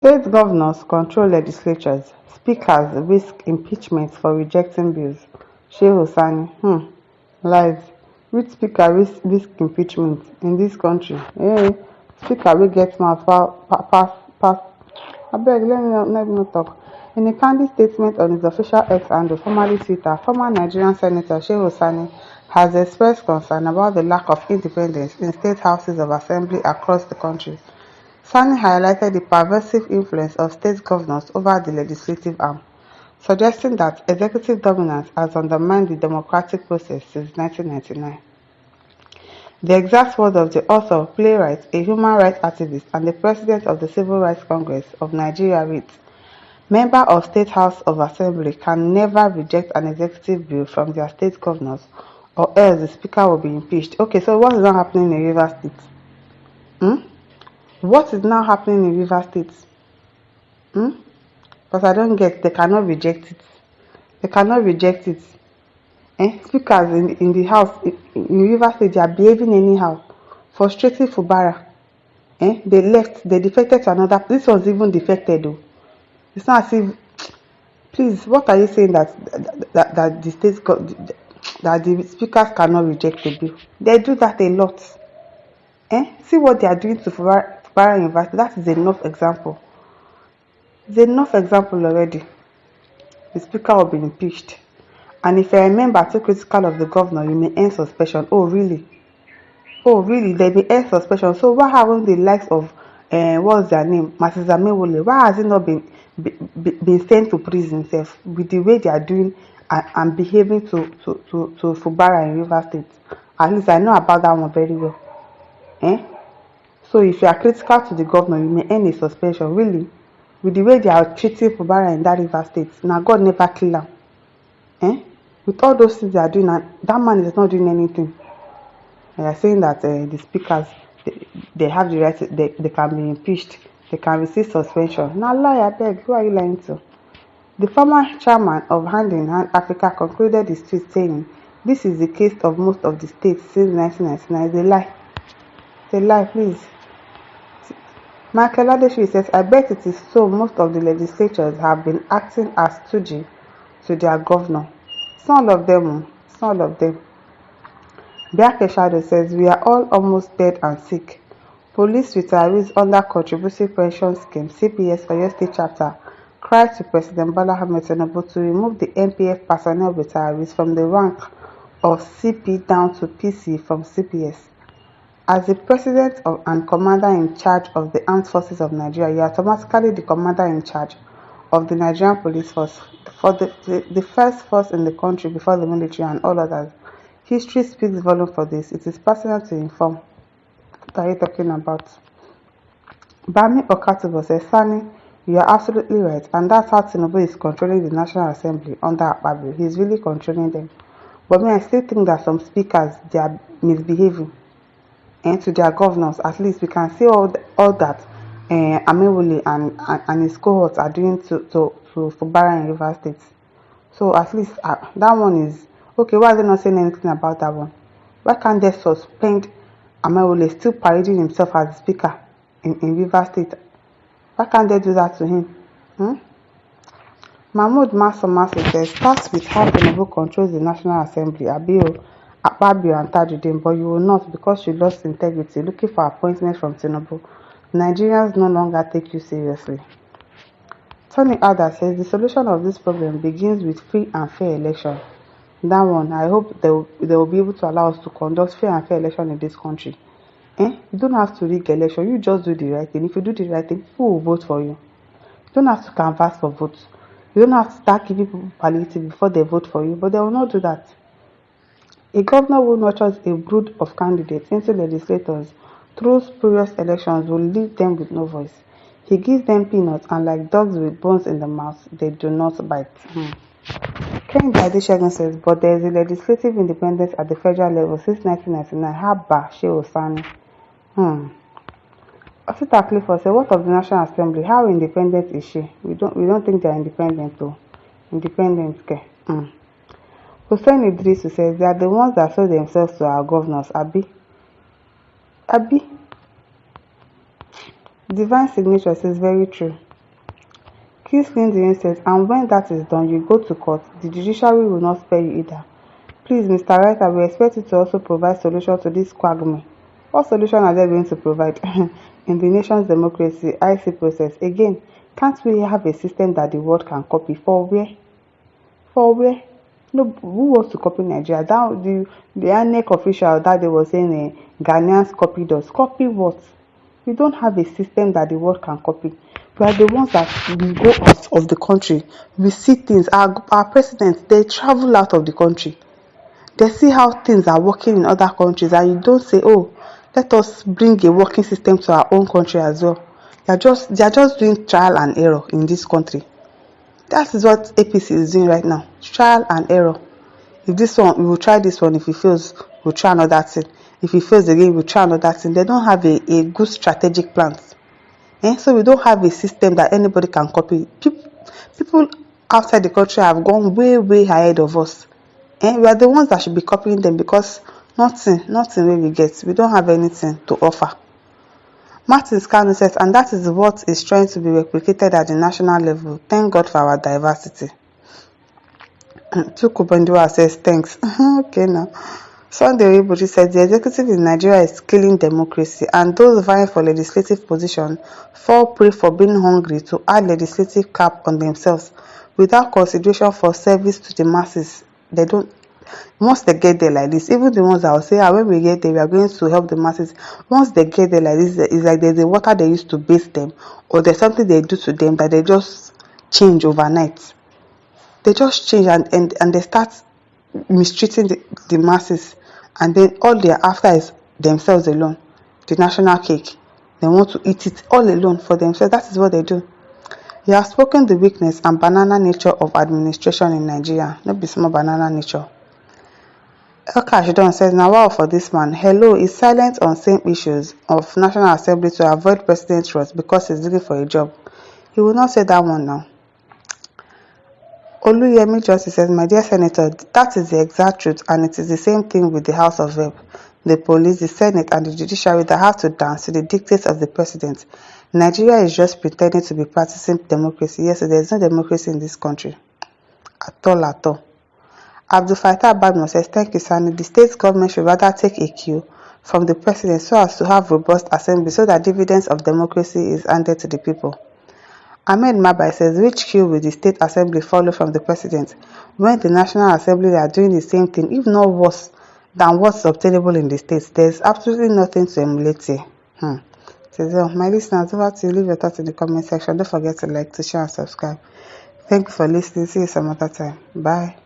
State governors control legislatures. Speakers risk impeachment for rejecting bills. Shehu Sani. Lies. Which speaker risk impeachment in this country? Speaker wey get mouth pass. Abeg, let me not talk. In a candid statement on his official X handle, formerly Twitter, former Nigerian Senator Shehu Sani has expressed concern about the lack of independence in state houses of assembly across the country. Sani highlighted the pervasive influence of state governors over the legislative arm, suggesting that executive dominance has undermined the democratic process since 1999. The exact words of the author, playwright, a human rights activist, and the president of the Civil Rights Congress of Nigeria reads, "Member of State House of Assembly can never reject an executive bill from their state governors, or else the speaker will be impeached." Okay, so what is now happening in Rivers State? What is now happening in Rivers State? Because I don't get, they cannot reject it. They cannot reject it. Speakers in the house in Rivers State, they are behaving anyhow, frustrating Fubara. They left, they defected to another. This was even defected though. It's not as if, please, what are you saying that the states that the speakers cannot reject the bill? They do that a lot. See what they are doing to Fubara University. That is enough example. It's enough example already. The speaker will be impeached. And if you remember too critical of the governor, you may end suspension. Oh really? Oh really? They may end suspension. So what happened to the likes of what's their name? Mrs. Amewole? Why has it not been sent to prison self with the way they are doing and behaving to Fubara in River State? At least I know about that one very well. So if you are critical to the governor, you may end a suspension. Really? With the way they are treating Fubara in that River State. Now God never kill him. With all those things they are doing, and that man is not doing anything. They are saying that the speakers, they have the right, they can be impeached, they can receive suspension. Now lie, I beg, who are you lying to? The former chairman of Hand in Hand Africa concluded his tweet saying, "This is the case of most of the states since 1999. It's a lie. It's a lie, please." Michael Adeshi says, "I bet it is so most of the legislatures have been acting as stooge to their governor. Some of them, some of them." Biake Shadow says, "We are all almost dead and sick. Police retirees under Contributory Pension Scheme (CPS) Oyo State Chapter cried to President Bola Ahmed Tinubu to remove the NPF personnel retirees from the rank of CP down to PC from CPS. As the President and Commander-in-Charge of the Armed Forces of Nigeria, you are automatically the Commander-in-Charge of the Nigerian Police Force, for the first force in the country before the military and all others. History speaks volume for this. It is personal to inform." What are you talking about? Bami Okatubo says, "Sani, you are absolutely right, and that's how Tinubu is controlling the National Assembly under Akpabio. He's really controlling them. But me, I still think that some speakers, they are misbehaving. And to their governors, at least we can see all that Amewole and his cohorts are doing to Fubara in River State. So at least that one is okay. Why are they not saying anything about that one? Why can't they suspend Amewole still parading himself as the speaker in River State? Why can't they do that to him? Mahmoud Maso says, "Starts with how Tinubu controls the National Assembly, Akpabio and Tajudeen, but you will not because you lost integrity looking for appointments from Tinubu. Nigerians no longer take you seriously." Tony Ada says, "The solution of this problem begins with free and fair election." That one, I hope they will be able to allow us to conduct fair and fair election in this country. You don't have to rig election. You just do the right thing. If you do the right thing, people will vote for you. You don't have to canvass for votes. You don't have to start giving people palliative before they vote for you, but they will not do that. A governor who nurtures a brood of candidates into legislators through spurious elections will leave them with no voice. He gives them peanuts, and like dogs with bones in the mouth, they do not bite. Kehinde Adeshegun says, "But there is a legislative independence at the federal level since 1999. Haba Shehu Sani." Osita Clifford said, "What of the National Assembly? How independent is she? We don't think they are independent though. Independent, okay." Hussein Idrisu says, "They are the ones that sold themselves to our governors, Abi." Divine Signature says, "Very true. Please clean the incense, and when that is done, you go to court. The judiciary will not spare you either. Please, Mr. Writer, we expect you to also provide solution to this quagmire. What solution are they going to provide? In the nation's democracy, IC process. Again, can't we have a system that the world can copy? For where? For where? No, who wants to copy Nigeria? That the INEC official that they were saying Ghanaians copied us. Copy what? We don't have a system that the world can copy. We are the ones that we go out of the country. We see things. Our presidents, they travel out of the country. They see how things are working in other countries, and you don't say, oh, let us bring a working system to our own country as well. They are just doing trial and error in this country. That is what APC is doing right now. Trial and error. If this one, we will try this one. If it fails, we'll try another thing. If it fails again, we'll try another thing. They don't have a good strategic plan. So we don't have a system that anybody can copy. People outside the country have gone way, way ahead of us. We are the ones that should be copying them, because nothing wey we get. We don't have anything to offer. Martin Kanu says, and that is what is trying to be replicated at the national level. Thank God for our diversity. Chukubandua says, thanks. Okay now. Sunday Oyebuchi said, the executive in Nigeria is killing democracy, and those vying for legislative position fall prey for being hungry to add legislative cap on themselves without consideration for service to the masses. They don't. Once they get there like this, even the ones that will say, when we get there, we are going to help the masses. Once they get there like this, it's like there's a water they used to bathe them, or there's something they do to them that they just change overnight. They just change and they start mistreating the masses, and then all they are after is themselves alone. The national cake. They want to eat it all alone for themselves. That is what they do. You have spoken the weakness and banana nature of administration in Nigeria. Not be small banana nature. Elkashidon says, now wow for this man. Hello is silent on same issues of National Assembly to avoid President Ross because he's looking for a job. He will not say that one now. Oluyemi Justice says, my dear Senator, that is the exact truth, and it is the same thing with the House of Rep, the police, the Senate, and the judiciary that have to dance to the dictates of the president. Nigeria is just pretending to be practicing democracy. Yes, there is no democracy in this country. At all, at all. Abdul Fattah Badmo says, thank you, Sani. The state government should rather take a cue from the president so as to have robust assembly so that dividends of democracy is handed to the people. Ahmed Mabai says, which cue will the state assembly follow from the president when the National Assembly are doing the same thing, if not worse than what's obtainable in the states? There's absolutely nothing to emulate here. So, my listeners, over to you. Leave your thoughts in the comment section. Don't forget to like, to share, and subscribe. Thank you for listening. See you some other time. Bye.